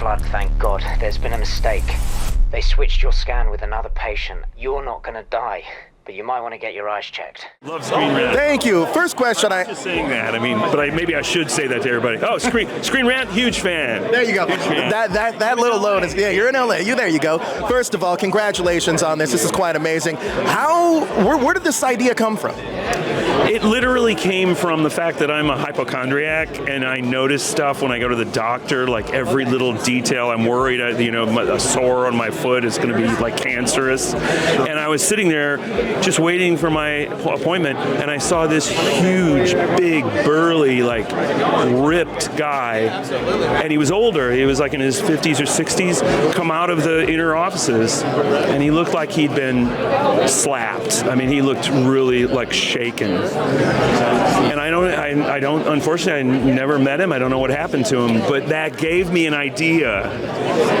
flood, thank God. There's been a mistake. They switched your scan with another patient. You're not gonna die, but you might want to get your eyes checked. Love Screen Rant. Thank you. First question, I'm just saying that. I mean, but maybe I should say that to everybody. Oh, Screen Rant, huge fan. There you go. That little load is, yeah, you're in LA. There you go. First of all, congratulations on this. This is quite amazing. Where did this idea come from? It literally came from the fact that I'm a hypochondriac and I notice stuff when I go to the doctor, like every little detail. I'm worried, a sore on my foot is going to be like cancerous. And I was sitting there just waiting for my appointment, and I saw this huge, big, burly, like ripped guy, and he was older. He was like in his 50s or 60s, come out of the inner offices, and he looked like he'd been slapped. I mean, he looked really like shaken. And I don't, unfortunately, I never met him. I don't know what happened to him, but that gave me an idea,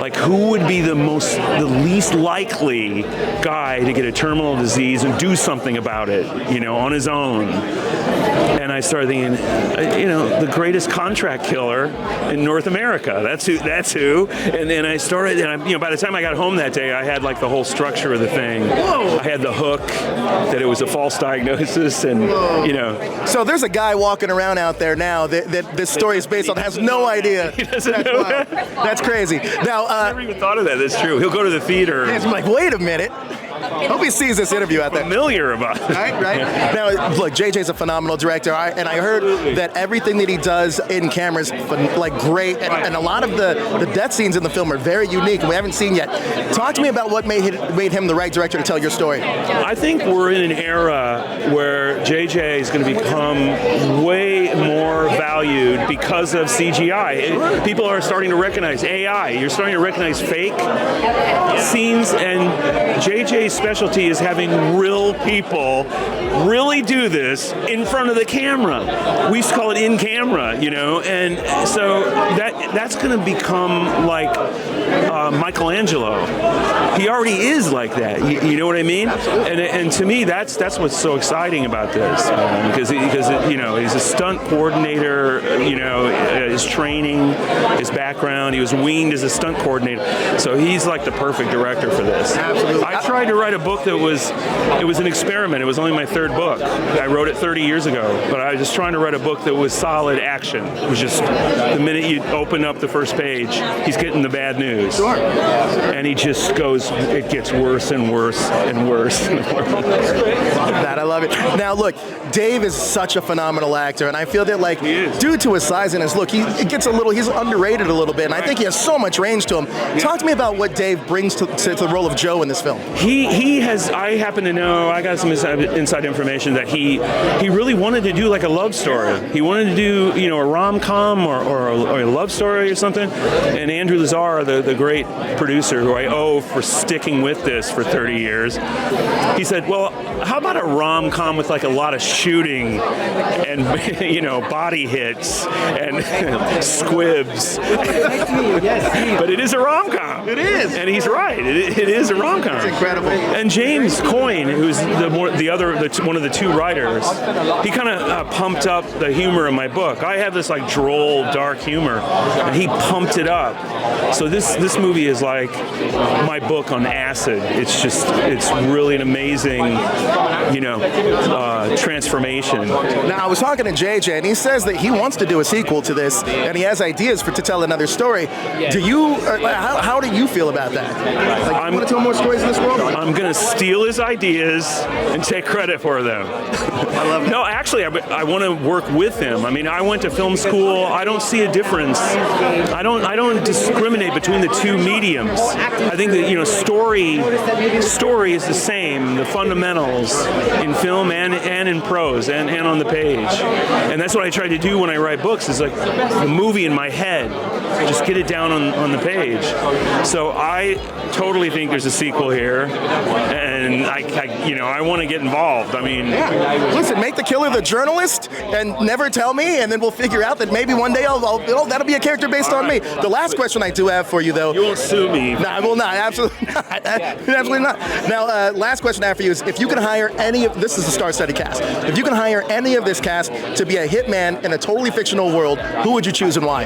like who would be the least likely guy to get a terminal disease and do something about it, on his own. And I started thinking, the greatest contract killer in North America. That's who. And then I started, and by the time I got home that day, I had like the whole structure of the thing. Whoa. I had the hook that it was a false diagnosis, and So there's a guy walking around out there now that this story is based on, has no idea. He doesn't know that. That's crazy. Now, I never even thought of that. That's true. He'll go to the theater. I'm like, wait a minute. Hope he sees this interview out there. Familiar about it. Right. Now, look, JJ's a phenomenal director, and I heard that everything that he does in camera is like great, and a lot of the death scenes in the film are very unique, and we haven't seen yet. Talk to me about what made him the right director to tell your story. I think we're in an era where JJ is going to become way more valued because of CGI. People are starting to recognize AI. You're starting to recognize fake scenes, and JJ's specialty is having real people really do this in front of the camera. We used to call it in camera, and so that's going to become like Michelangelo. He already is like that. You know what I mean? And to me, that's what's so exciting about this, because he's a stunt coordinator. His training, his background, he was weaned as a stunt coordinator, so he's like the perfect director for this. Absolutely. I tried to write a book that was an experiment. It was only my third book. I wrote it 30 years ago, but I was just trying to write a book that was solid action. It was just the minute you open up the first page, he's getting the bad news. Sure. And he just goes, it gets worse and worse and worse and worse. That, I love it. Now, look, Dave is such a phenomenal actor, and I feel that, like, due to his size and his look, he's underrated a little bit, and I think he has so much range to him. Talk to me about what Dave brings to the role of Joe in this film. He has, I happen to know, I got some inside information that he really wanted to do like a love story. He wanted to do, a rom-com or a love story or something. And Andrew Lazar, the great producer who I owe for sticking with this for 30 years, he said, well, how about a rom-com with like a lot of shooting and, body hits and squibs? But it is a rom-com. It is. And he's right. It is a rom-com. It's incredible. And James Coyne, who's one of the two writers, he kind of pumped up the humor in my book. I have this like droll, dark humor, and he pumped it up. So this movie is like my book on acid. It's really an amazing, transformation. Now, I was talking to JJ, and he says that he wants to do a sequel to this, and he has ideas to tell another story. Do you? How do you feel about that? Like, you want to tell more stories in this world? I'm going to steal his ideas and take credit for them. I love it. No, actually, I want to work with him. I mean, I went to film school. I don't see a difference. I don't discriminate between the two mediums. I think that story is the same, the fundamentals in film and in prose and on the page. And that's what I try to do when I write books, is like the movie in my head. Just get it down on the page. So I totally think there's a sequel here, and I want to get involved. I mean, listen, make the killer the journalist, and never tell me, and then we'll figure out that maybe one day that'll be a character based on me. The last question I do have for you, though. You won't sue me. No, I will not. Absolutely not. Absolutely not. Now, last question I have for you is, if you can hire this is a star-studded cast. If you can hire any of this cast to be a hitman in a totally fictional world, who would you choose and why?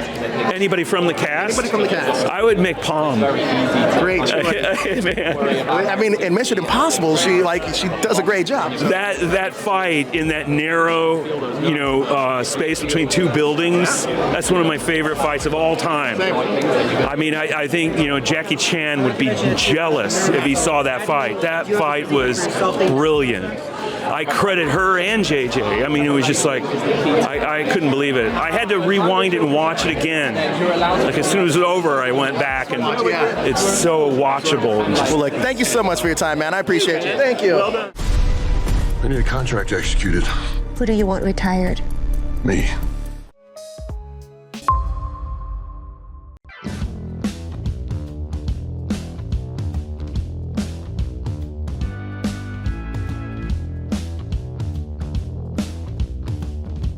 Anybody from from the cast? Anybody from the cast. I would make Palm. Great choice. Man. I mean, in Mission Impossible, she does a great job. That fight in that narrow, space between two buildings, that's one of my favorite fights of all time. I mean, I think, Jackie Chan would be jealous if he saw that fight. That fight was brilliant. I credit her and JJ. I mean, it was just like, I couldn't believe it. I had to rewind it and watch it again. Like, as soon as it was over, I went back, and it's so watchable. Well, look, thank you so much for your time, man. I appreciate you. Thank you. Well done. I need a contract executed. Who do you want retired? Me.